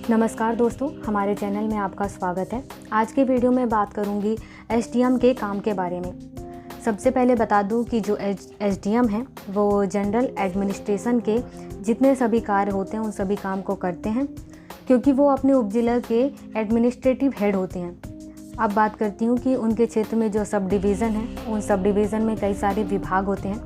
नमस्कार दोस्तों, हमारे चैनल में आपका स्वागत है। आज की वीडियो में बात करूंगी एसडीएम के काम के बारे में। सबसे पहले बता दूं कि जो एसडीएम है वो जनरल एडमिनिस्ट्रेशन के जितने सभी कार्य होते हैं उन सभी काम को करते हैं, क्योंकि वो अपने उपजिला के एडमिनिस्ट्रेटिव हेड होते हैं। अब बात करती हूँ कि उनके क्षेत्र में जो सब डिवीज़न है, उन सब डिवीज़न में कई सारे विभाग होते हैं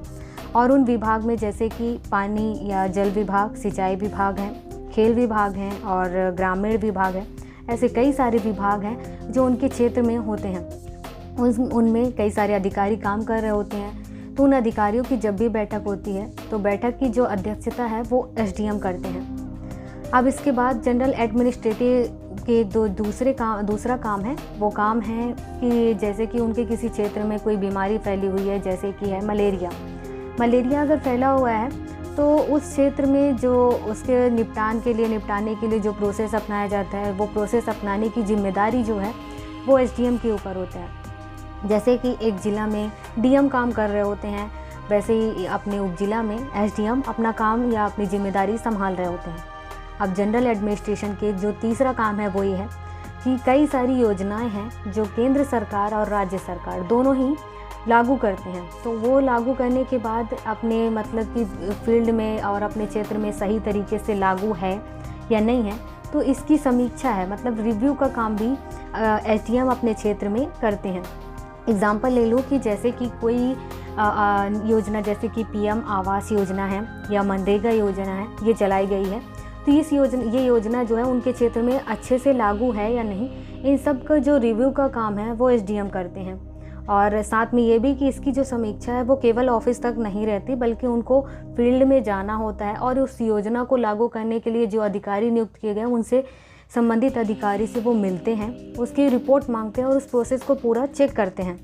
और उन विभाग में जैसे कि पानी या जल विभाग, सिंचाई विभाग है, खेल विभाग हैं और ग्रामीण विभाग है। ऐसे कई सारे विभाग हैं जो उनके क्षेत्र में होते हैं। उनमें कई सारे अधिकारी काम कर रहे होते हैं। तो उन अधिकारियों की जब भी बैठक होती है तो बैठक की जो अध्यक्षता है वो एसडीएम करते हैं। अब इसके बाद जनरल एडमिनिस्ट्रेटिव के दूसरा काम है, वो काम है कि जैसे कि उनके किसी क्षेत्र में कोई बीमारी फैली हुई है, जैसे कि है मलेरिया अगर फैला हुआ है तो उस क्षेत्र में जो उसके निपटाने के लिए जो प्रोसेस अपनाया जाता है, वो प्रोसेस अपनाने की जिम्मेदारी जो है वो एसडीएम के ऊपर होता है। जैसे कि एक ज़िला में डीएम काम कर रहे होते हैं, वैसे ही अपने उपजिला में एसडीएम अपना काम या अपनी जिम्मेदारी संभाल रहे होते हैं। अब जनरल एडमिनिस्ट्रेशन के जो तीसरा काम है वो ये है कि कई सारी योजनाएं हैं जो केंद्र सरकार और राज्य सरकार दोनों ही लागू करते हैं। तो वो लागू करने के बाद अपने मतलब कि फील्ड में और अपने क्षेत्र में सही तरीके से लागू है या नहीं है, तो इसकी समीक्षा है, मतलब रिव्यू का काम भी एसडीएम अपने क्षेत्र में करते हैं। एग्जाम्पल ले लो कि जैसे कि कोई योजना जैसे कि पीएम आवास योजना है या मनरेगा योजना है, ये चलाई गई है, तो ये योजना जो है उनके क्षेत्र में अच्छे से लागू है या नहीं, इन सब का जो रिव्यू का काम है वो एसडीएम करते हैं। और साथ में ये भी कि इसकी जो समीक्षा है वो केवल ऑफिस तक नहीं रहती, बल्कि उनको फील्ड में जाना होता है और उस योजना को लागू करने के लिए जो अधिकारी नियुक्त किए गए उनसे संबंधित अधिकारी से वो मिलते हैं, उसकी रिपोर्ट मांगते हैं और उस प्रोसेस को पूरा चेक करते हैं।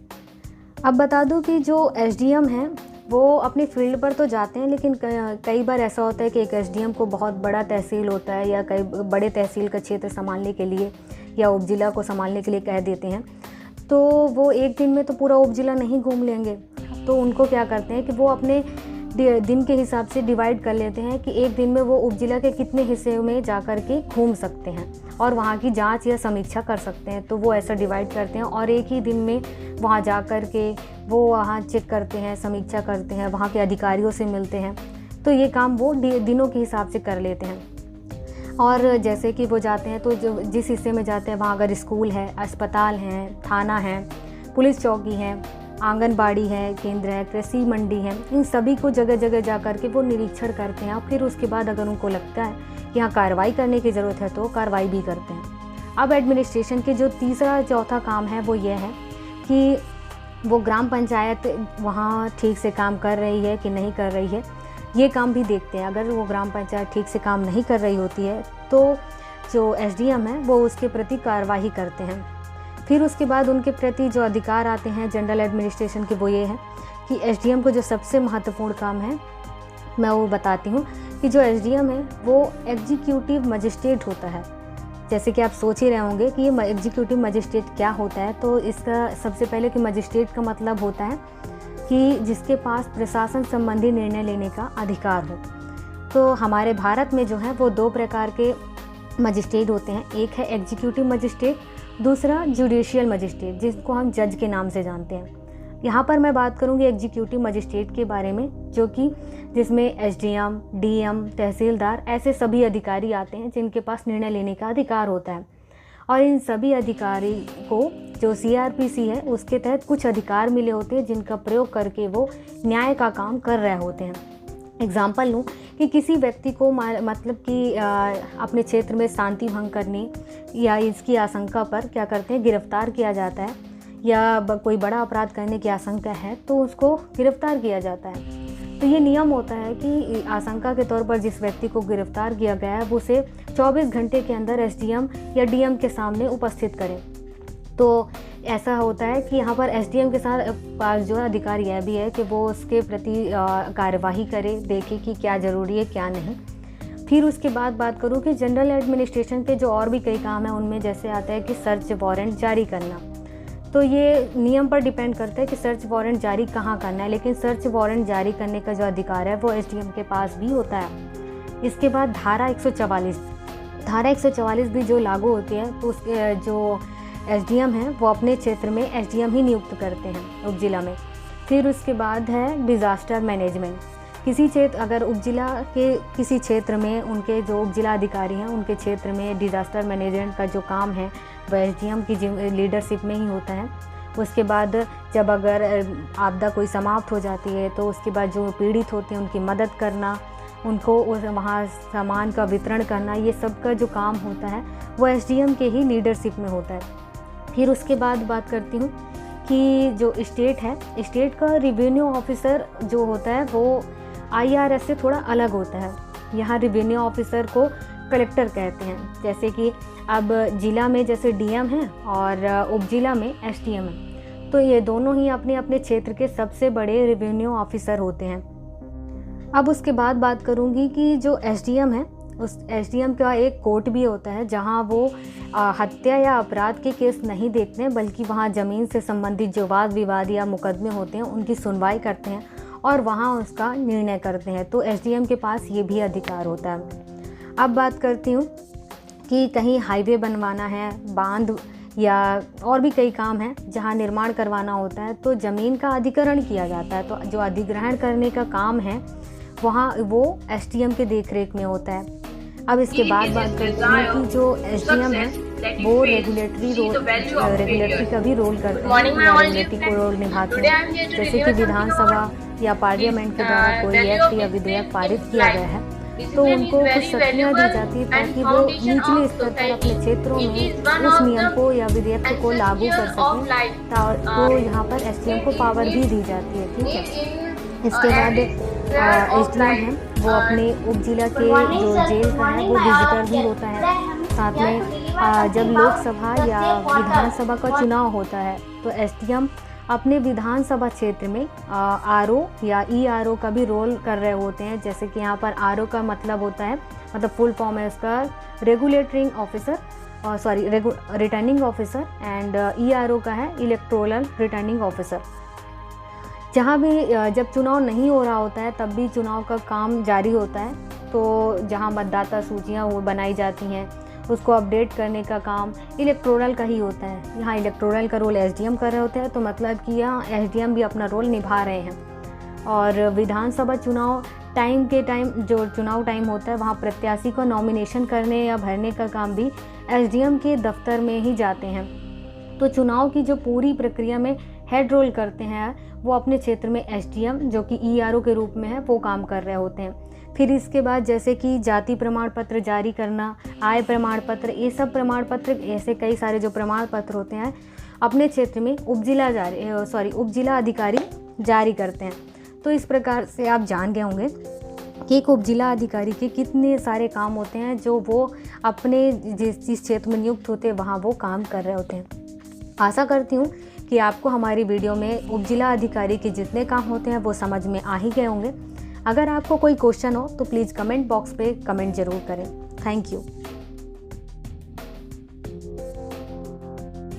अब बता दूं कि जो एसडीएम हैं वो अपनी फील्ड पर तो जाते हैं, लेकिन कई बार ऐसा होता है कि एक एसडीएम को बहुत बड़ा तहसील होता है या कई बड़े तहसील का क्षेत्र संभालने के लिए या उपजिला को संभालने के लिए कह देते हैं, तो वो एक दिन में तो पूरा उपजिला नहीं घूम लेंगे। तो उनको क्या करते हैं कि वो अपने दिन के हिसाब से डिवाइड कर लेते हैं कि एक दिन में वो उपजिला के कितने हिस्से में जा कर के घूम सकते हैं और वहाँ की जांच या समीक्षा कर सकते हैं। तो वो ऐसा डिवाइड करते हैं और एक ही दिन में वहाँ जा कर के वो वहाँ चेक करते हैं, समीक्षा करते हैं, वहाँ के अधिकारियों से मिलते हैं। तो ये काम वो दिनों के हिसाब से कर लेते हैं। और जैसे कि वो जाते हैं तो जो जिस हिस्से में जाते हैं वहाँ अगर स्कूल है, अस्पताल हैं, थाना है, पुलिस चौकी है, आंगनबाड़ी है, केंद्र है, कृषि मंडी है, इन सभी को जगह जगह जा कर के वो निरीक्षण करते हैं और फिर उसके बाद अगर उनको लगता है कि यहाँ कार्रवाई करने की ज़रूरत है तो कार्रवाई भी करते हैं। अब एडमिनिस्ट्रेशन के जो चौथा काम है वो ये है कि वो ग्राम पंचायत वहाँ ठीक से काम कर रही है कि नहीं कर रही है, ये काम भी देखते हैं। अगर वो ग्राम पंचायत ठीक से काम नहीं कर रही होती है तो जो एसडीएम है वो उसके प्रति कार्रवाई करते हैं। फिर उसके बाद उनके प्रति जो अधिकार आते हैं जनरल एडमिनिस्ट्रेशन के, वो ये है कि एसडीएम को जो सबसे महत्वपूर्ण काम है मैं वो बताती हूँ कि जो एसडीएम है वो एग्जीक्यूटिव मजिस्ट्रेट होता है। जैसे कि आप सोच ही रहे होंगे कि ये एग्जीक्यूटिव मजिस्ट्रेट क्या होता है, तो इसका सबसे पहले कि मजिस्ट्रेट का मतलब होता है कि जिसके पास प्रशासन संबंधी निर्णय लेने का अधिकार हो। तो हमारे भारत में जो है वो दो प्रकार के मजिस्ट्रेट होते हैं, एक है एग्जीक्यूटिव मजिस्ट्रेट, दूसरा जुडिशियल मजिस्ट्रेट, जिसको हम जज के नाम से जानते हैं। यहाँ पर मैं बात करूँगी एग्जीक्यूटिव मजिस्ट्रेट के बारे में, जो कि जिसमें एसडीएम, डीएम, तहसीलदार ऐसे सभी अधिकारी आते हैं जिनके पास निर्णय लेने का अधिकार होता है। और इन सभी अधिकारी को जो सीआरपीसी है उसके तहत कुछ अधिकार मिले होते हैं जिनका प्रयोग करके वो न्याय का काम कर रहे होते हैं। एग्जाम्पल लूँ कि किसी व्यक्ति को मतलब कि अपने क्षेत्र में शांति भंग करने या इसकी आशंका पर क्या करते हैं, गिरफ्तार किया जाता है, या कोई बड़ा अपराध करने की आशंका है तो उसको गिरफ्तार किया जाता है। तो ये नियम होता है कि आशंका के तौर पर जिस व्यक्ति को गिरफ्तार किया गया है वो उसे 24 घंटे के अंदर एसडीएम या डीएम के सामने उपस्थित करें। तो ऐसा होता है कि यहाँ पर एसडीएम के साथ पास जो है अधिकार यह भी है कि वो उसके प्रति कार्यवाही करे, देखे कि क्या ज़रूरी है क्या नहीं। फिर उसके बाद बात करूँ कि जनरल एडमिनिस्ट्रेशन के जो और भी कई काम हैं उनमें जैसे आता है कि सर्च वारंट जारी करना। तो ये नियम पर डिपेंड करता है कि सर्च वारंट जारी कहाँ करना है, लेकिन सर्च वारंट जारी करने का जो अधिकार है वो एसडीएम के पास भी होता है। इसके बाद धारा 144 धारा 144 भी जो लागू होती है तो उसके जो एसडीएम हैं वो अपने क्षेत्र में एसडीएम ही नियुक्त करते हैं उपजिला में। फिर उसके बाद है डिज़ास्टर मैनेजमेंट। किसी क्षेत्र अगर उपजिला के किसी क्षेत्र में उनके जो उपजिला अधिकारी हैं उनके क्षेत्र में डिज़ास्टर मैनेजमेंट का जो काम है वह एसडीएम की लीडरशिप में ही होता है। उसके बाद जब अगर आपदा कोई समाप्त हो जाती है तो उसके बाद जो पीड़ित होते हैं उनकी मदद करना, उनको वहाँ सामान का वितरण करना, ये सब का जो काम होता है वो एसडीएम के ही लीडरशिप में होता है। फिर उसके बाद बात करती हूँ कि जो स्टेट है, स्टेट का रेवेन्यू ऑफिसर जो होता है वो आईआरएस से थोड़ा अलग होता है। यहाँ रेवेन्यू ऑफिसर को कलेक्टर कहते हैं। जैसे कि अब जिला में जैसे डीएम है और उपजिला में एसडीएम है, तो ये दोनों ही अपने अपने क्षेत्र के सबसे बड़े रेवेन्यू ऑफिसर होते हैं। अब उसके बाद बात करूँगी कि जो एसडीएम है उस एसडीएम का एक कोर्ट भी होता है जहां वो हत्या या अपराध के केस नहीं देखते हैं, बल्कि वहां ज़मीन से संबंधित जो वाद विवाद या मुकदमे होते हैं उनकी सुनवाई करते हैं और वहां उसका निर्णय करते हैं। तो एसडीएम के पास ये भी अधिकार होता है। अब बात करती हूँ कि कहीं हाईवे बनवाना है, बांध या और भी कई काम हैं जहाँ निर्माण करवाना होता है तो ज़मीन का अधिग्रहण किया जाता है। तो जो अधिग्रहण करने का काम है वहाँ वो एसडीएम के देखरेख में होता है। अब इसके बाद बात करते हैं कि जो एसडीएम है वो रेगुलेटरी का भी रोल करते हैं या रेगुलेटरी को रोल निभाते हैं। जैसे कि विधानसभा या पार्लियामेंट के द्वारा कोई एक्ट या विधेयक पारित किया गया है तो उनको कुछ शक्तियाँ दी जाती है ताकि वो निचले स्तर पर अपने क्षेत्रों में उस नियम को या विधेयक को लागू कर सकें। तो यहाँ पर एसडीएम को पावर भी दी जाती है। ठीक है। इसके बाद एसडीएम है वो अपने उपजिला के जो जेल का है वो विजिटर भी होता है। साथ में जब लोकसभा या विधानसभा का चुनाव होता है तो एसडीएम अपने विधानसभा क्षेत्र में आरओ या ईआरओ का भी रोल कर रहे होते हैं। जैसे कि यहाँ पर आरओ का मतलब होता है, मतलब फुल फॉर्म है उसका रेगुलेटरिंग officer returning officer, and ERO का है इलेक्टोरल रिटर्निंग ऑफिसर। जहाँ भी जब चुनाव नहीं हो रहा होता है तब भी चुनाव का काम जारी होता है। तो जहाँ मतदाता सूचियाँ वो बनाई जाती हैं उसको अपडेट करने का काम इलेक्टोरल का ही होता है। यहाँ इलेक्टोरल का रोल एसडीएम कर रहे होते हैं, तो मतलब कि यहाँ एसडीएम भी अपना रोल निभा रहे हैं। और विधानसभा चुनाव जो चुनाव टाइम होता है वहाँ प्रत्याशी को नॉमिनेशन करने या भरने का काम भी एसडीएम के दफ्तर में ही जाते हैं। तो चुनाव की जो पूरी प्रक्रिया में हेड रोल करते हैं वो अपने क्षेत्र में एसडीएम जो कि ईआरओ के रूप में है वो काम कर रहे होते हैं। फिर इसके बाद जैसे कि जाति प्रमाण पत्र जारी करना, आय प्रमाण पत्र, ये सब प्रमाण पत्र, ऐसे कई सारे जो प्रमाण पत्र होते हैं अपने क्षेत्र में उपजिला अधिकारी जारी करते हैं। तो इस प्रकार से आप जान गए होंगे कि एक उपजिला अधिकारी के कितने सारे काम होते हैं जो वो अपने जिस क्षेत्र में नियुक्त होते हैं वहाँ वो काम कर रहे होते हैं। आशा करती हूँ कि आपको हमारी वीडियो में उपजिला अधिकारी के जितने काम होते हैं वो समझ में आ ही गए होंगे। अगर आपको कोई क्वेश्चन हो तो प्लीज़ कमेंट बॉक्स पे कमेंट ज़रूर करें। Thank you.